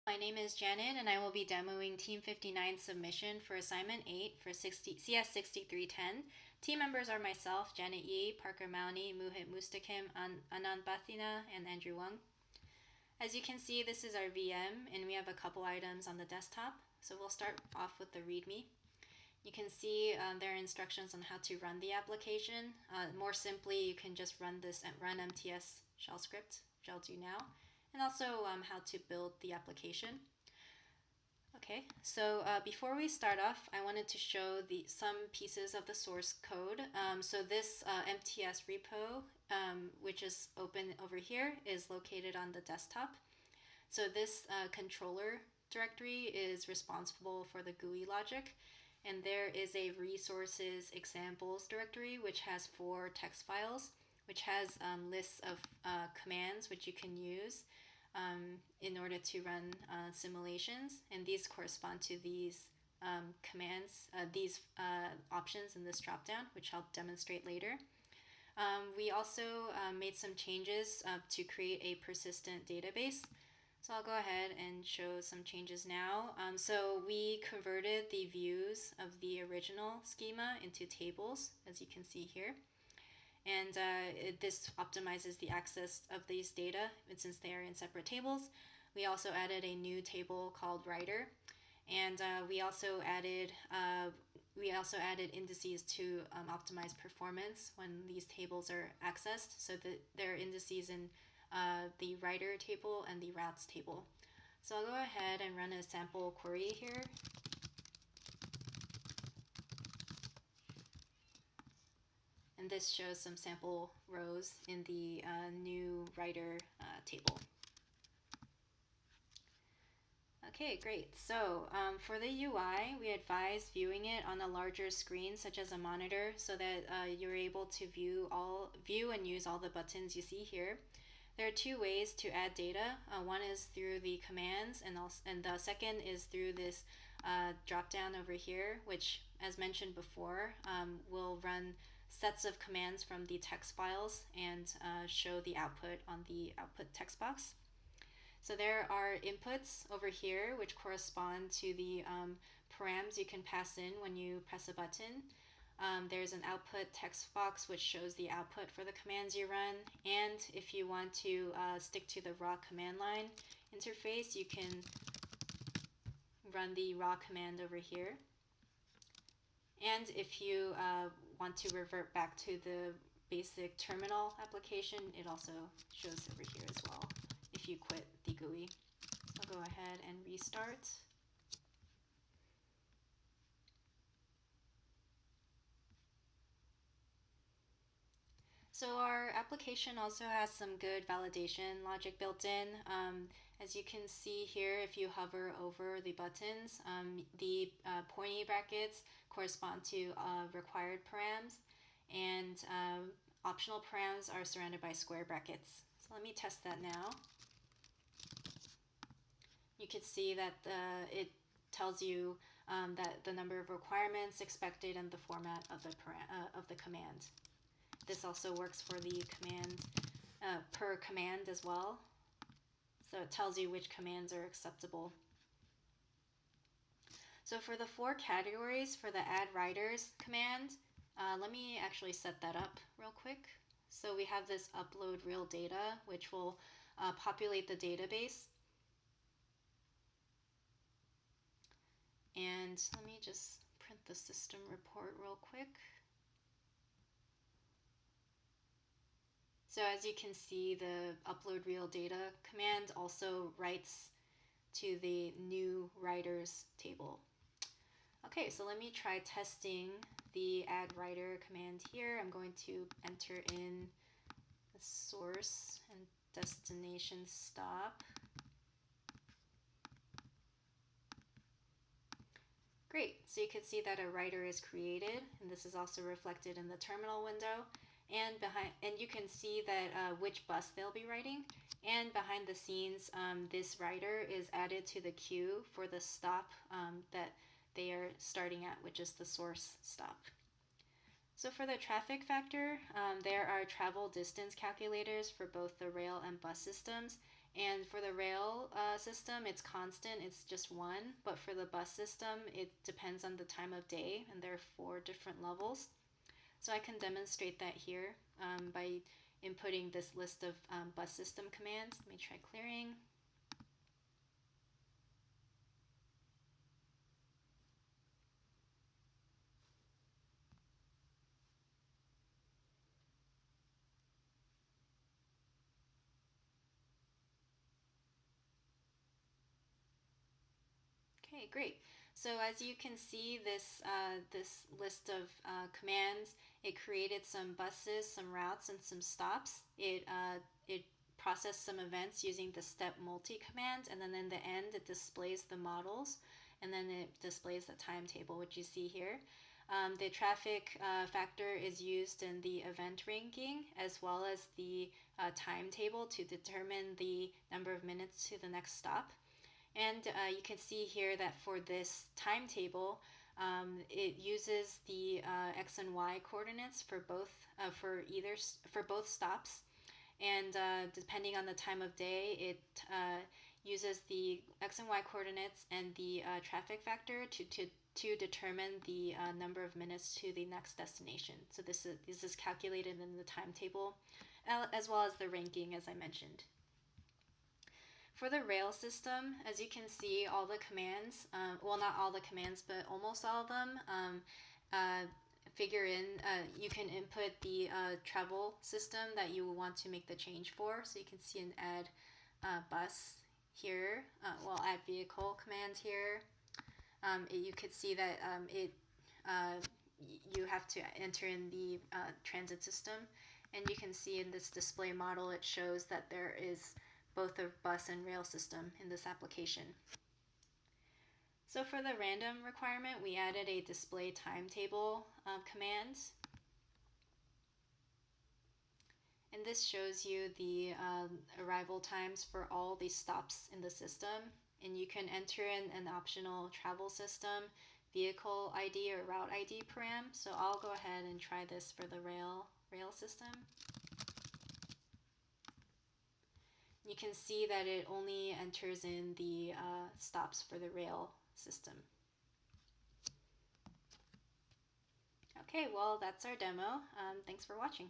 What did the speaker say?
My name is Janet, and I will be demoing Team 59 submission for Assignment 8 for CS 6310. Team members are myself, Janet Yi, Parker Mauney, Muhit Mustakim, Anand Bathina, and Andrew Wung. As you can see, this is our VM, and we have a couple items on the desktop. So we'll start off with the README. You can see there are instructions on how to run the application. More simply, you can just run this run MTS shell script, which I'll do now, and also how to build the application. Okay, so before we start off, I wanted to show some pieces of the source code. So this MTS repo, which is open over here, is located on the desktop. So this controller directory is responsible for the GUI logic, and there is a resources examples directory which has 4 text files, which has lists of commands which you can use in order to run simulations, and these correspond to these commands, these options in this dropdown, which I'll demonstrate later. We also made some changes to create a persistent database. So I'll go ahead and show some changes now. So we converted the views of the original schema into tables, as you can see here. And this optimizes the access of these data, and since they are in separate tables. We also added a new table called writer, and we also added indices to optimize performance when these tables are accessed, so that there are indices in the writer table and the routes table. So I'll go ahead and run a sample query here. And this shows some sample rows in the new writer table. Okay, great. So for the UI, we advise viewing it on a larger screen, such as a monitor, so that you're able to view and use all the buttons you see here. There are 2 ways to add data. One is through the commands, and the second is through this drop down over here, which, as mentioned before, will run sets of commands from the text files and show the output on the output text box. So there are inputs over here which correspond to the params you can pass in when you press a button. There's an output text box which shows the output for the commands you run, and if you want to stick to the raw command line interface, you can run the raw command over here. And if you want to revert back to the basic terminal application, it also shows over here as well if you quit the GUI. So I'll go ahead and restart. So our application also has some good validation logic built in. As you can see here, if you hover over the buttons, the pointy brackets correspond to required params, and optional params are surrounded by square brackets. So let me test that now. You can see that it tells you that the number of requirements expected and the format of the command. This also works for the command per command as well. So it tells you which commands are acceptable. So for the 4 categories for the add writers command, let me actually set that up real quick. So we have this upload real data, which will populate the database. And let me just print the system report real quick. So as you can see, the upload real data command also writes to the new writers table. Okay, so let me try testing the add writer command here. I'm going to enter in the source and destination stop. Great, so you can see that a writer is created, and this is also reflected in the terminal window. And you can see that which bus they'll be writing. And behind the scenes, this writer is added to the queue for the stop that they are starting at, which is the source stop. So for the traffic factor, there are travel distance calculators for both the rail and bus systems, And for the rail system, it's constant, it's just one. But for the bus system, it depends on the time of day, and there are 4 different levels. So I can demonstrate that here by inputting this list of bus system commands. Let me try clearing. Okay, great. So as you can see, this list of commands, it created some buses, some routes, and some stops. It processed some events using the step multi command, and then in the end, it displays the models, and then it displays the timetable, which you see here. The traffic factor is used in the event ranking as well as the timetable to determine the number of minutes to the next stop. And you can see here that for this timetable, it uses the x and y coordinates for both for both stops, and depending on the time of day, it uses the x and y coordinates and the traffic factor to determine the number of minutes to the next destination. So this is calculated in the timetable, as well as the ranking, as I mentioned. For the rail system, as you can see, all the commands, well, not all the commands, but almost all of them, figure in, you can input the travel system that you want to make the change for. So you can see an add bus here, add vehicle command here. You could see that you have to enter in the transit system. And you can see in this display model, it shows that there is both a bus and rail system in this application. So for the random requirement, we added a display timetable command. And this shows you the arrival times for all the stops in the system. And you can enter in an optional travel system, vehicle ID or route ID param. So I'll go ahead and try this for the rail system. You can see that it only enters in the stops for the rail system. Okay, well, that's our demo. Thanks for watching.